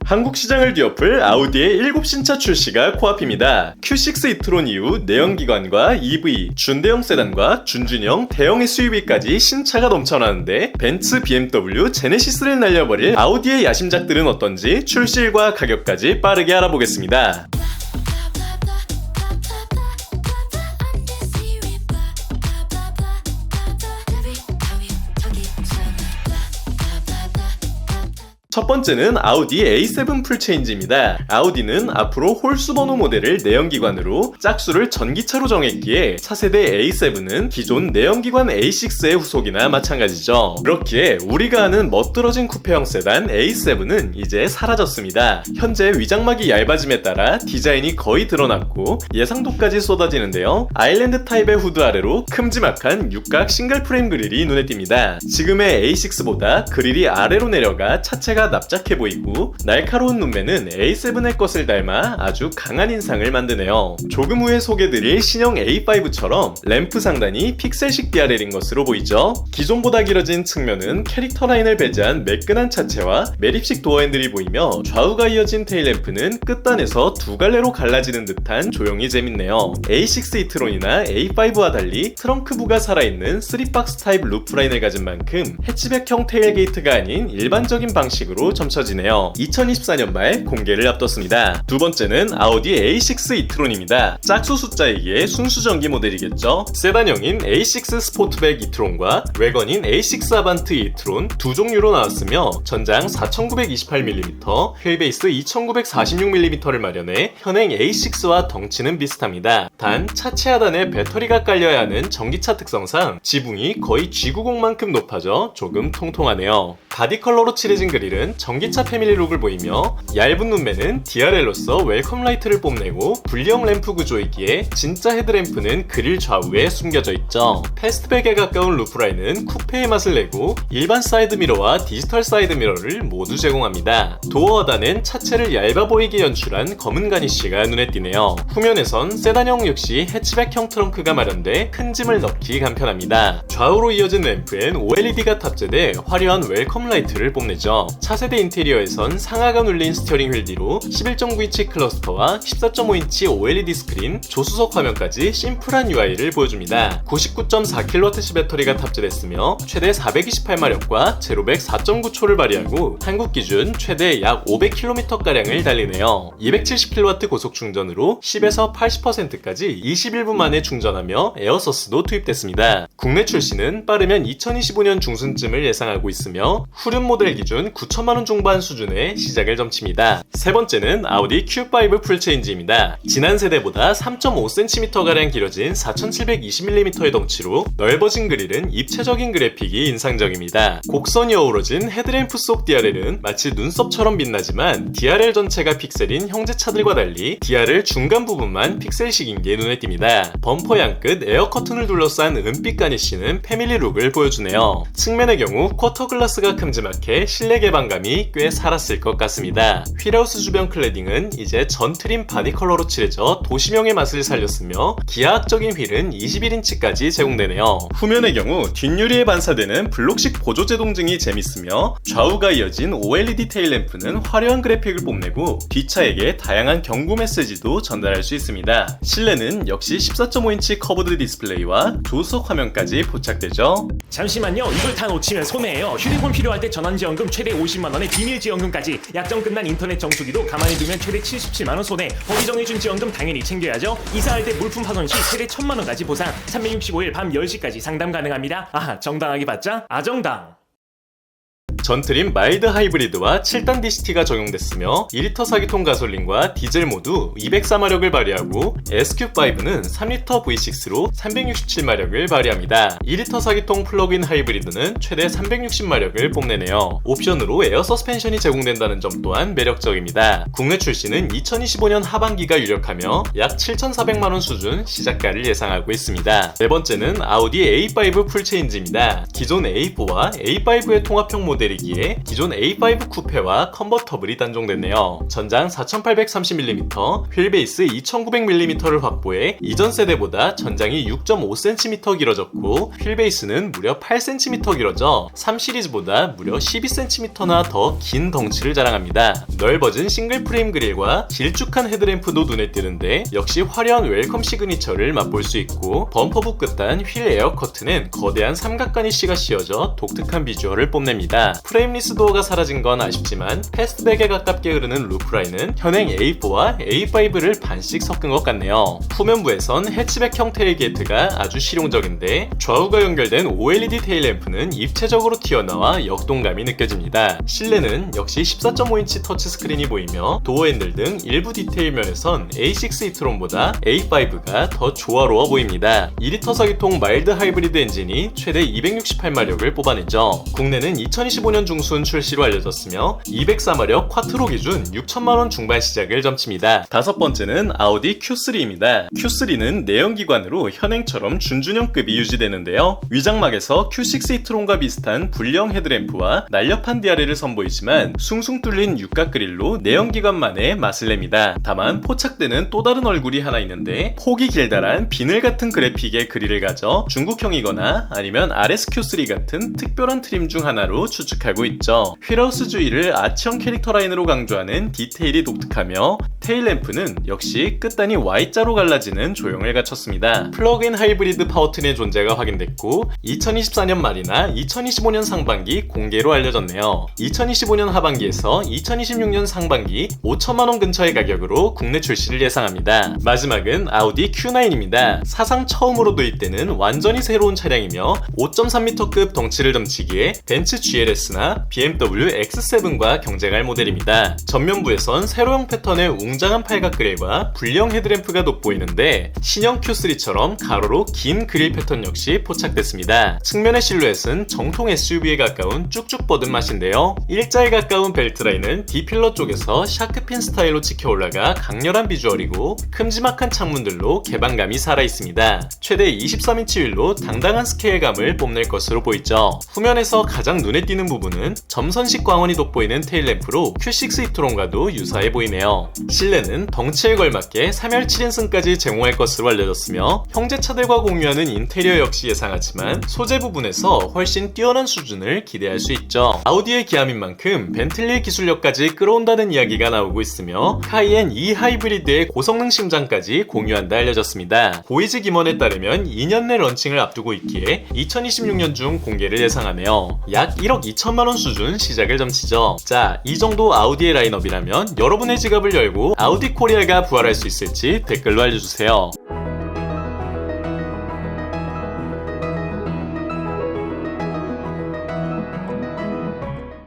한국 시장을 뒤엎을 아우디의 7신차 출시가 코앞입니다. Q6 e-tron 이후 내연기관과 EV, 준대형 세단과 준준형, 대형 SUV까지 신차가 넘쳐나는데 벤츠, BMW, 제네시스를 날려버릴 아우디의 야심작들은 어떤지 출시일과 가격까지 빠르게 알아보겠습니다. 첫 번째는 아우디 A7 풀체인지입니다. 아우디는 앞으로 홀수 번호 모델을 내연기관으로 짝수를 전기차로 정했기에 차세대 A7은 기존 내연기관 A6의 후속이나 마찬가지죠. 그렇기에 우리가 아는 멋들어진 쿠페형 세단 A7은 이제 사라졌습니다. 현재 위장막이 얇아짐에 따라 디자인이 거의 드러났고 예상도까지 쏟아지는데요. 아일랜드 타입의 후드 아래로 큼지막한 육각 싱글 프레임 그릴이 눈에 띕니다. 지금의 A6보다 그릴이 아래로 내려가 차체가 납작해 보이고 날카로운 눈매는 A7의 것을 닮아 아주 강한 인상을 만드네요. 조금 후에 소개드릴 신형 A5처럼 램프 상단이 픽셀식 DRL인 것으로 보이죠. 기존보다 길어진 측면은 캐릭터 라인을 배제한 매끈한 차체와 매립식 도어핸들이 보이며 좌우가 이어진 테일램프는 끝단에서 두 갈래로 갈라지는 듯한 조형이 재밌네요. A6 e-tron이나 A5와 달리 트렁크부가 살아있는 3박스 타입 루프 라인을 가진 만큼 해치백형 테일게이트가 아닌 일반적인 방식으로 점쳐지네요. 2024년 말 공개를 앞뒀습니다. 두 번째는 아우디 A6 e-tron입니다. 짝수 숫자이기에 순수 전기 모델이겠죠. 세단형인 A6 스포트백 e-tron과 외건인 A6 아반트 e-tron 두 종류로 나왔으며 전장 4928mm, 휠베이스 2946mm를 마련해 현행 A6와 덩치는 비슷합니다. 단 차체 하단에 배터리가 깔려야 하는 전기차 특성상 지붕이 거의 G90만큼 높아져 조금 통통하네요. 바디 컬러로 칠해진 그릴은 전기차 패밀리룩을 보이며 얇은 눈매는 DRL로서 웰컴 라이트를 뽐내고 분리형 램프 구조이기에 진짜 헤드램프는 그릴 좌우에 숨겨져 있죠. 패스트백에 가까운 루프라인은 쿠페의 맛을 내고 일반 사이드미러와 디지털 사이드미러를 모두 제공합니다. 도어 하단엔 차체를 얇아 보이게 연출한 검은 가니쉬가 눈에 띄네요. 후면에선 세단형 역시 해치백형 트렁크가 마련돼 큰 짐을 넣기 간편합니다. 좌우로 이어진 램프엔 OLED가 탑재돼 화려한 웰컴 라이트를 뽐내죠. 차세대 인테리어에선 상하가 눌린 스티어링 휠 뒤로 11.9인치 클러스터와 14.5인치 OLED 스크린, 조수석 화면까지 심플한 UI를 보여줍니다. 99.4kWh 배터리가 탑재됐으며 최대 428마력과 제로백 4.9초를 발휘하고 한국 기준 최대 약 500km가량을 달리네요. 270kW 고속 충전으로 10에서 80%까지 21분 만에 충전하며 에어서스도 투입됐습니다. 국내 출시는 빠르면 2025년 중순쯤을 예상하고 있으며 후륜 모델 기준 9천만원 중반 수준의 시작을 점칩니다. 세 번째는 아우디 Q5 풀체인지입니다. 지난 세대보다 3.5cm가량 길어진 4720mm의 덩치로 넓어진 그릴은 입체적인 그래픽이 인상적입니다. 곡선이 어우러진 헤드램프 속 DRL은 마치 눈썹처럼 빛나지만 DRL 전체가 픽셀인 형제차들과 달리 DRL 중간 부분만 픽셀식인 게 눈에 띕니다. 범퍼 양끝 에어 커튼을 둘러싼 은빛 가니쉬는 패밀리 룩을 보여주네요. 측면의 경우 쿼터 글라스가 큼지막해 실내 개방감이 꽤 살았을 것 같습니다. 휠하우스 주변 클래딩은 이제 전 트림 바디 컬러로 칠해져 도시명의 맛을 살렸으며 기하학적인 휠은 21인치까지 제공되네요. 후면의 경우 뒷유리에 반사되는 블록식 보조제동등이 재밌으며 좌우가 이어진 OLED 테일램프는 화려한 그래픽을 뽐내고 뒷차에게 다양한 경고 메시지도 전달할 수 있습니다. 실내는 역시 14.5인치 커브드 디스플레이와 조수석 화면까지 포착되죠. 잠시만요. 이걸 다 놓치면 손해예요. 휴대폰 필요할 때 전환지원금 최대 50만원에 비밀지원금까지 약정 끝난 인터넷 정수기도 가만히 두면 최대 77만원 손해. 법이 정해준 지원금 당연히 챙겨야죠. 이사할 때 물품 파손 시 최대 1000만원까지 보상. 365일 밤 10시까지 상담 가능합니다. 아하, 정당하게 받자? 아정당. 전트림 마일드 하이브리드와 7단 DCT가 적용됐으며 2리터 4기통 가솔린과 디젤 모두 204마력을 발휘하고 SQ5는 3리터 V6로 367마력을 발휘합니다. 2리터 4기통 플러그인 하이브리드는 최대 360마력을 뽐내네요. 옵션으로 에어 서스펜션이 제공된다는 점 또한 매력적입니다. 국내 출시는 2025년 하반기가 유력하며 약 7,400만원 수준 시작가를 예상하고 있습니다. 네 번째는 아우디 A5 풀체인지입니다. 기존 A4와 A5의 통합형 모델이 줄이기에 기존 A5 쿠페와 컨버터블이 단종됐네요. 전장 4830mm, 휠베이스 2900mm를 확보해 이전 세대보다 전장이 6.5cm 길어졌고 휠베이스는 무려 8cm 길어져 3시리즈보다 무려 12cm나 더 긴 덩치를 자랑합니다. 넓어진 싱글 프레임 그릴과 길쭉한 헤드램프도 눈에 띄는데 역시 화려한 웰컴 시그니처를 맛볼 수 있고 범퍼부 끝단 휠 에어 커튼은 거대한 삼각관 이씨가 씌워져 독특한 비주얼을 뽐냅니다. 프레임리스 도어가 사라진 건 아쉽지만 패스트백에 가깝게 흐르는 루프라인은 현행 A4와 A5를 반씩 섞은 것 같네요. 후면부에선 해치백 형태의 게이트가 아주 실용적인데 좌우가 연결된 OLED 테일램프는 입체적으로 튀어나와 역동감이 느껴집니다. 실내는 역시 14.5인치 터치스크린이 보이며 도어 핸들 등 일부 디테일 면에선 A6 e-tron보다 A5가 더 조화로워 보입니다. 2리터 사기통 마일드 하이브리드 엔진이 최대 268마력을 뽑아내죠. 국내는 2025년 중순 출시로 알려졌으며 204마력 쿼트로 기준 6천만원 중반 시작을 점칩니다. 다섯 번째는 아우디 Q3입니다. Q3는 내연기관으로 현행처럼 준준형급이 유지되는데요. 위장막에서 Q6 e-tron과 비슷한 불량 헤드램프와 날렵한 디아레를 선보이지만 숭숭 뚫린 육각 그릴로 내연기관만의 맛을 냅니다. 다만 포착되는 또 다른 얼굴이 하나 있는데 폭이 길다란 비늘 같은 그래픽의 그릴을 가져 중국형이거나 아니면 RSQ3 같은 특별한 트림 중 하나로 추측하고 있죠. 휠하우스 주위를 아치형 캐릭터 라인으로 강조하는 디테일이 독특하며 테일램프는 역시 끝단이 Y자로 갈라지는 조형을 갖췄습니다. 플러그인 하이브리드 파워트린의 존재가 확인됐고 2024년 말이나 2025년 상반기 공개로 알려졌네요. 2025년 하반기에서 2026년 상반기 5천만원 근처의 가격으로 국내 출시를 예상합니다. 마지막은 아우디 Q9입니다. 사상 처음으로 도입되는 완전히 새로운 차량이며 5.3m급 덩치를 점치기에 벤츠 GLS나 BMW X7과 경쟁할 모델입니다. 전면부에선 세로형 패턴의 웅장한 팔각 그릴과 불량 헤드램프가 돋보이는데 신형 Q3처럼 가로로 긴 그릴 패턴 역시 포착됐습니다. 측면의 실루엣은 정통 SUV에 가까운 쭉쭉 뻗은 맛인데요. 일자에 가까운 벨트라인은 D필러 쪽에서 샤크핀 스타일로 찍혀 올라가 강렬한 비주얼이고 큼지막한 창문들로 개방감이 살아있습니다. 최대 23인치 휠로 당당한 스케일감을 뽐낼 것으로 보이죠. 후면에서 가장 눈에 띄는 부분은 점선식 광원이 돋보이는 테일램프로 Q6 e-tron과도 유사해 보이네요. 실내는 덩치에 걸맞게 3열 7인승까지 제공할 것으로 알려졌으며 형제차들과 공유하는 인테리어 역시 예상하지만 소재 부분에서 훨씬 뛰어난 수준을 기대할 수 있죠. 아우디의 기함인 만큼 벤틀리의 기술력까지 끌어온다는 이야기가 나오고 있으며 카이엔 E 하이브리드의 고성능 심장까지 공유한다 알려졌습니다. 보이즈 김원에 따르면 2년 내 런칭을 앞두고 있기에 2026년 중 공개를 예상하네요. 약 1억 2천만원 수준 시작을 점치죠. 자, 이 정도 아우디의 라인업이라면 여러분의 지갑을 열고 아우디 코리아가 부활할 수 있을지 댓글로 알려주세요.